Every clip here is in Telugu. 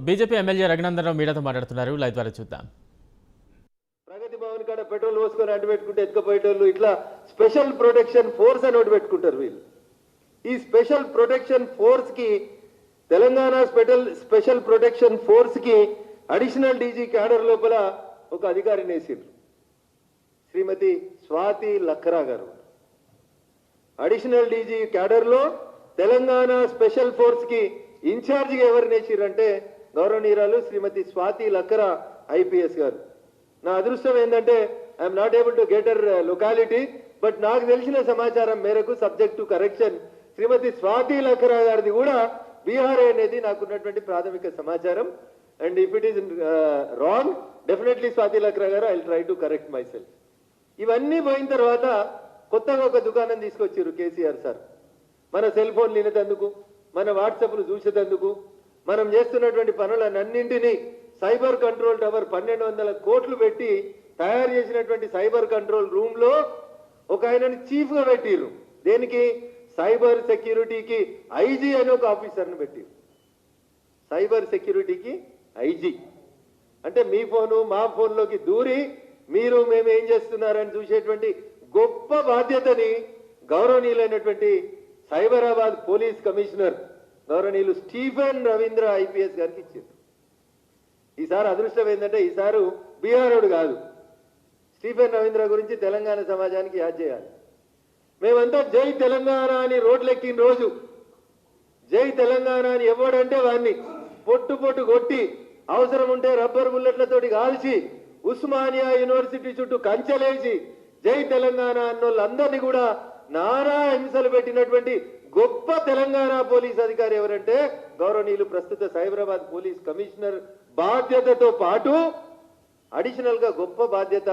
బీజేపీ ఎమ్మెల్యే రఘునందన్ రావు మీడియాతో మాట్లాడుతున్నారు. లైవ్ ద్వారా చూద్దాం. ప్రగతి భవన్ కాడ పెట్రోల్ పోసుకొని అడ్డు పెట్టుకుంటే ఎత్తుకపోయేటోళ్ళు ఇట్లా స్పెషల్ ప్రొటెక్షన్ ఫోర్స్ అని ఒకటి పెట్టుకుంటారు వీళ్ళు. ఈ స్పెషల్ ప్రొటెక్షన్ ఫోర్స్ కి తెలంగాణ స్పెషల్ ప్రొటెక్షన్ ఫోర్స్ కి అడిషనల్ డీజీ క్యాడర్ లోపల ఒక అధికారిని వేసిండ్రు, శ్రీమతి స్వాతి లక్రా గారు. అడిషనల్ డీజీ క్యాడర్ లో తెలంగాణ స్పెషల్ ఫోర్స్ కి ఇన్ఛార్జిగా ఎవరిని వేసిరంటే గౌరవనీయురాలు శ్రీమతి స్వాతి లక్రా ఐపీఎస్ గారు. నా అదృష్టం ఏంటంటే I'm not able to get her locality, but నాకు తెలిసిన సమాచారం మేరకు subject to correction Shrimati Swati Lakra గారిది కూడా బీహార్ అనేది నాకున్నటువంటి ప్రాథమిక సమాచారం. And if it is wrong, definitely Swati Lakra garu I will try to correct myself. ఇవన్నీ పోయిన తర్వాత కొత్తగా ఒక దుకాణం తీసుకొచ్చారు కేసీఆర్ సార్. మన సెల్ ఫోన్లు వినేటందుకు, మన వాట్సాప్లు చూసేటందుకు, మనం చేస్తున్నటువంటి పనులన్నింటినీ సైబర్ కంట్రోల్ టవర్ 1200 కోట్లు పెట్టి తయారు చేసినటువంటి సైబర్ కంట్రోల్ రూమ్ లో ఒక ఆయనని చీఫ్ గా పెట్టిర్రు. దేనికి? సైబర్ సెక్యూరిటీకి ఐజీ అని ఒక ఆఫీసర్ని పెట్టిర్రు. సైబర్ సెక్యూరిటీకి ఐజీ అంటే మీ ఫోను మా ఫోన్లోకి దూరి మీరు మేము ఏం చేస్తున్నారని చూసేటువంటి గొప్ప బాధ్యతని గౌరవనీయులైనటువంటి సైబరాబాద్ పోలీస్ కమిషనర్ గౌరవనీయులు స్టీఫెన్ రవీంద్ర ఐపీఎస్ గారికి ఇచ్చారు. ఈసారి అదృష్టం ఏంటంటే ఈసారి బీహారోడు కాదు, స్టీఫెన్ రవీంద్ర గురించి తెలంగాణ సమాజానికి యాద్ చేయాలి. మేమంతా జై తెలంగాణ అని రోడ్లెక్కిన రోజు, జై తెలంగాణ అని ఎవడంటే వాడిని పొట్టు పొట్టు కొట్టి అవసరం ఉంటే రబ్బర్ బుల్లెట్లతోటి కాల్చి ఉస్మానియా యూనివర్సిటీ చుట్టూ కంచెలేసి జై తెలంగాణ అన్నోళ్ళందరినీ కూడా నానా హింసలు పెట్టినటువంటి గొప్ప తెలంగాణ పోలీస్ అధికారి ఎవరంటే గౌరవనీయులు ప్రస్తుత సైబరాబాద్ పోలీస్ కమిషనర్. బాధ్యతతో పాటు అడిషనల్ గా గొప్ప బాధ్యత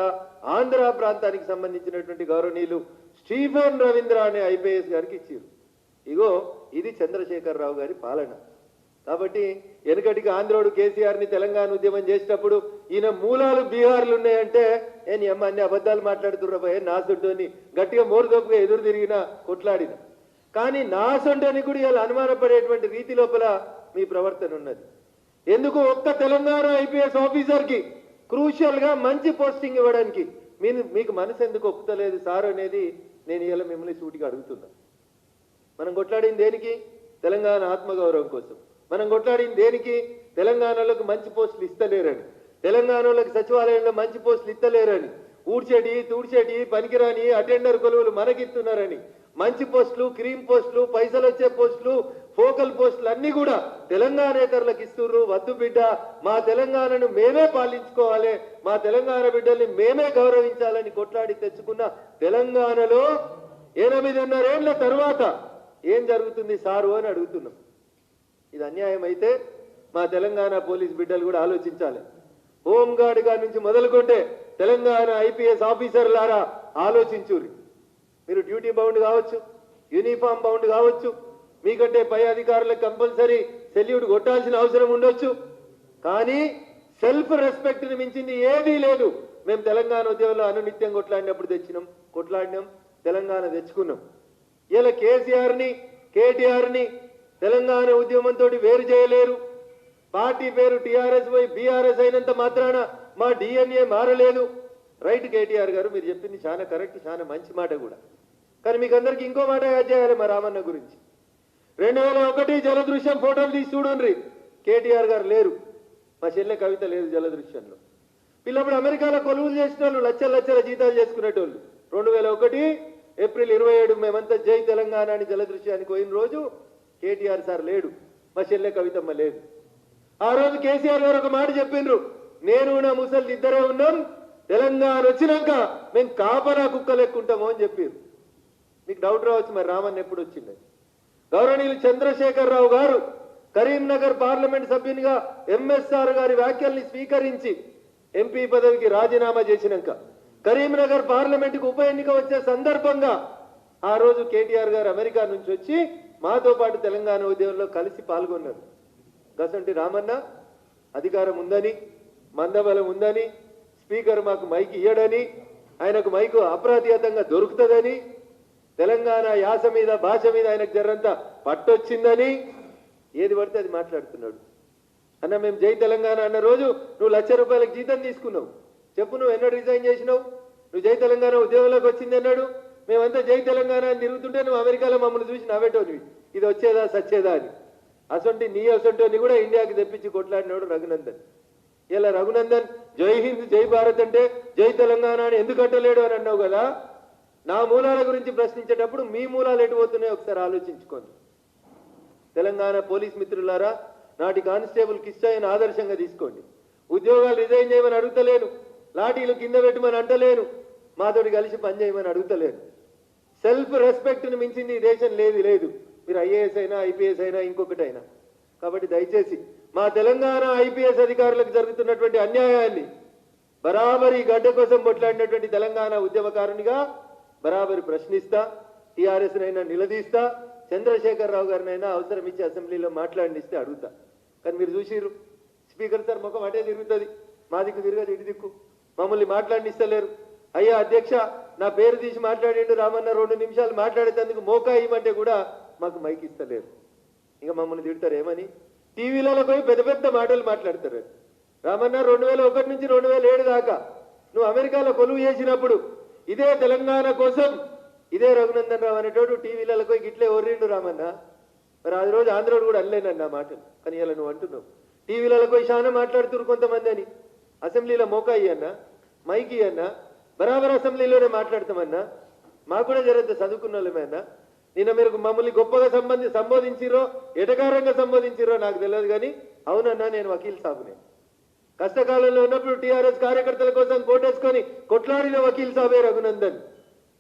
ఆంధ్ర ప్రాంతానికి సంబంధించినటువంటి గౌరవనీయులు స్టీఫెన్ రవీంద్ర అనే ఐపీఎస్ గారికి ఇచ్చారు. ఇగో ఇది చంద్రశేఖరరావు గారి పాలన. కాబట్టి వెనుకటికి ఆంధ్రోడు కేసీఆర్ ని తెలంగాణ ఉద్యమం చేసేటప్పుడు ఈయన మూలాలు బీహార్లు ఉన్నాయంటే నేను అన్ని అబద్ధాలు మాట్లాడుతుర్రా నాసొంటోని గట్టిగా మోరుదోపుగా ఎదురు తిరిగిన కొట్లాడిన. కానీ నాసొంటోని కూడా ఇలా అనుమానపడేటువంటి రీతి లోపల మీ ప్రవర్తన ఉన్నది. ఎందుకు ఒక్క తెలంగాణ ఐపీఎస్ ఆఫీసర్ కి క్రూషియల్ గా మంచి పోస్టింగ్ ఇవ్వడానికి మీకు మనసు ఎందుకు ఒప్పుతలేదు సార్ అనేది నేను ఇలా మిమ్మల్ని సూటిగా అడుగుతున్నా. మనం కొట్లాడింది దేనికి? తెలంగాణ ఆత్మగౌరవం కోసం. మనం కొట్లాడింది దేనికి? తెలంగాణలోకి మంచి పోస్టులు ఇస్తలేరని, తెలంగాణలోకి సచివాలయంలో మంచి పోస్టులు ఇస్తలేరని, ఊడ్చేటి తూడ్చేటి పనికిరాని అటెండర్ కొలువులు మనకిస్తున్నారని, మంచి పోస్టులు, క్రీమ్ పోస్టులు, పైసలు వచ్చే పోస్టులు, ఫోకల్ పోస్టులు అన్ని కూడా తెలంగాణేతరులకు ఇస్తున్నారు. వద్దు బిడ్డ, మా తెలంగాణను మేమే పాలించుకోవాలి, మా తెలంగాణ బిడ్డల్ని మేమే గౌరవించాలని కొట్లాడి తెచ్చుకున్న తెలంగాణలో 8.5 ఏళ్ల తర్వాత ఏం జరుగుతుంది సారు అని అడుగుతున్నాం. ఇది అన్యాయం అయితే మా తెలంగాణ పోలీస్ బిడ్డలు కూడా ఆలోచించాలి. హోంగార్డ్ గారి నుంచి మొదలుకుంటే తెలంగాణ ఐపీఎస్ ఆఫీసర్లారా ఆలోచించుర్రి. మీరు డ్యూటీ బౌండ్ కావచ్చు, యూనిఫామ్ బౌండ్ కావచ్చు, మీకంటే పై అధికారులకు కంపల్సరీ సెల్యూట్ కొట్టాల్సిన అవసరం ఉండొచ్చు. కానీ సెల్ఫ్ రెస్పెక్ట్ ని మించింది ఏదీ లేదు. మేము తెలంగాణ ఉద్యమంలో అనునిత్యం కొట్లాడినాం, తెలంగాణ తెచ్చుకున్నాం. ఇలా కేసీఆర్ ని కేటీఆర్ ని తెలంగాణ ఉద్యమంతో వేరు చేయలేరు. పార్టీ పేరు టీఆర్ఎస్ పోయి బీఆర్ఎస్ అయినంత మాత్రాన మా డిఎన్ఏ మారలేదు. రైట్ కేటీఆర్ గారు, మీరు చెప్పింది చాలా కరెక్ట్, చాలా మంచి మాట కూడా. కానీ మీకు అందరికి ఇంకో మాట యాద్ చేయాలి మా రామన్న గురించి. 2001 జలదృశ్యం ఫోటోలు తీసి చూడండి. కేటీఆర్ గారు లేరు, మా చెల్లె కవిత లేదు జలదృశ్యంలో. వీళ్ళప్పుడు అమెరికాలో కొలువులు చేసిన వాళ్ళు లక్షల జీతాలు చేసుకునేటోళ్ళు. 2001 ఏప్రిల్ 27 మేమంతా జై తెలంగాణ అని జలదృశ్యానికి పోయిన రోజు కేటీఆర్ సార్ లేడు, మా చెల్లె కవితమ్మ లేదు. ఆ రోజు కేసీఆర్ గారు ఒక మాట చెప్పిండ్రు, నేను నా ముసలి ఇద్దరే ఉన్నాం, తెలంగాణ వచ్చినాక మేము కాపలా కుక్కలు ఎక్కుంటాము అని చెప్పారు. మీకు డౌట్ రావచ్చు మరి రామన్న ఎప్పుడు వచ్చింది. గౌరవనీయులు చంద్రశేఖరరావు గారు కరీంనగర్ పార్లమెంట్ సభ్యునిగా ఎంఎస్ఆర్ గారి వ్యాఖ్యల్ని స్వీకరించి ఎంపీ పదవికి రాజీనామా చేసినాక కరీంనగర్ పార్లమెంట్ కు ఉప ఎన్నిక వచ్చే సందర్భంగా ఆ రోజు కేటీఆర్ గారు అమెరికా నుంచి వచ్చి మాతో పాటు తెలంగాణ ఉద్యమంలో కలిసి పాల్గొన్నారు. గసంటి రామన్న అధికారం ఉందని, మందబలం ఉందని, స్పీకర్ మాకు మైక్ ఇయ్యడని, ఆయనకు మైకు అప్రాతిహతంగా దొరుకుతుందని, తెలంగాణ యాస మీద భాష మీద ఆయనకు జరంత పట్టొచ్చిందని ఏది పడితే అది మాట్లాడుతున్నాడు. అన్న మేము జై తెలంగాణ అన్న రోజు నువ్వు ₹1,00,000 జీతం తీసుకున్నావు. చెప్పు నువ్వు ఎన్నడూ రిజైన్ చేసినావు? నువ్వు జై తెలంగాణ ఉద్యోగంలోకి వచ్చింది అన్నాడు. మేమంతా జై తెలంగాణ అని తిరుగుతుంటే నువ్వు అమెరికాలో మమ్మల్ని చూసి నవ్వేటోనివి, ఇది వచ్చేదా సచ్చేదా అని. నీ అసొంటోని కూడా ఇండియాకి తెప్పించి కొట్లాడినాడు రఘునందన్. ఇలా రఘునందన్ జై హింద్ జై భారత్ అంటే జై తెలంగాణ అని ఎందుకు అంటలేడు అని అన్నావు కదా. నా మూలాల గురించి ప్రశ్నించేటప్పుడు మీ మూలాలు ఎటు పోతున్నాయో ఒకసారి ఆలోచించుకోండి. తెలంగాణ పోలీస్ మిత్రులారా, నాటి కానిస్టేబుల్ కిష్టయ్యను ఆదర్శంగా తీసుకోండి. ఉద్యోగాలు రిజైన్ చేయమని అడుగుతలేను, లాఠీలు కింద పెట్టమని అంటలేను, మాతోటి కలిసి పనిచేయమని అడుగుతలేను. సెల్ఫ్ రెస్పెక్ట్ని మించింది ఈ దేశం లేదు. మీరు ఐఏఎస్ అయినా ఐపీఎస్ అయినా ఇంకొకటైనా. కాబట్టి దయచేసి మా తెలంగాణ ఐపీఎస్ అధికారులకు జరుగుతున్నటువంటి అన్యాయాన్ని బరాబరి గడ్డ కోసం కొట్లాడినటువంటి తెలంగాణ ఉద్యమకారునిగా బరాబరి ప్రశ్నిస్తా, టీఆర్ఎస్నైనా నిలదీస్తా, చంద్రశేఖరరావు గారినైనా అవసరం ఇచ్చి అసెంబ్లీలో మాట్లాడిస్తే అడుగుతా. కానీ మీరు చూసిర్రు, స్పీకర్ సార్ ముఖం అటే తిరుగుతుంది, మా దిక్కు తిరగదు, ఇటు దిక్కు. మమ్మల్ని మాట్లాడినిస్తలేరు. అయ్యా అధ్యక్ష, నా పేరు తీసి మాట్లాడిండు రామన్న 2 నిమిషాలు మాట్లాడేందుకు మోకా ఇవ్వమంటే కూడా మాకు మైక్ ఇస్తలేరు. ఇంకా మమ్మల్ని తిడతారు ఏమని? టీవీలలో పోయి పెద్ద పెద్ద మాటలు మాట్లాడతారు. రామన్న 2001 నుంచి 2007 దాకా నువ్వు అమెరికాలో కొలువు చేసినప్పుడు ఇదే తెలంగాణ కోసం ఇదే రఘునందన్ రావు అనేటోడు టీవీలలో పోయి గిట్లే ఒర్రిండు రామన్న. మరి ఆ రోజు ఆంధ్రోడు కూడా అనలేనన్న మాటలు. కానీ ఇలా నువ్వు అంటున్నావు టీవీలలో పోయి చాలా మాట్లాడుతున్నారు కొంతమంది అని. అసెంబ్లీలో మోకా ఇయ్యన్నా, మైక్ ఇయ్యన్నా, బరాబర్ అసెంబ్లీలోనే మాట్లాడతామన్నా. మాకు కూడా జరంత చదువుకున్న వాళ్ళమే అన్నా. నిన్న మీరు మమ్మల్ని గొప్పగా సంబోధించిరో ఎటకారంగా సంబోధించిరో నాకు తెలియదు, కానీ అవునన్నా నేను వకీల్ సాబునే. కష్టకాలంలో ఉన్నప్పుడు టీఆర్ఎస్ కార్యకర్తల కోసం కోటేసుకొని కొట్లాడిన వకీల్ సాబే రఘునందన్.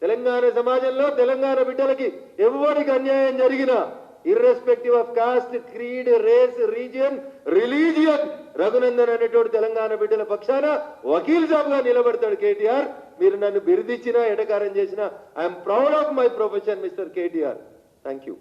తెలంగాణ సమాజంలో తెలంగాణ బిడ్డలకి ఎవరికి అన్యాయం జరిగినా irrespective of caste, creed, race, region, religion Raghunandan అనేటోడు తెలంగాణ బిడ్డల పక్షాన వకీల్ సాబ్గా నిలబడతాడు కేటీఆర్. మీరు నన్ను బిరుదిచ్చినా ఎటకారం చేసినా I'm proud of my profession mister KTR. Thank you.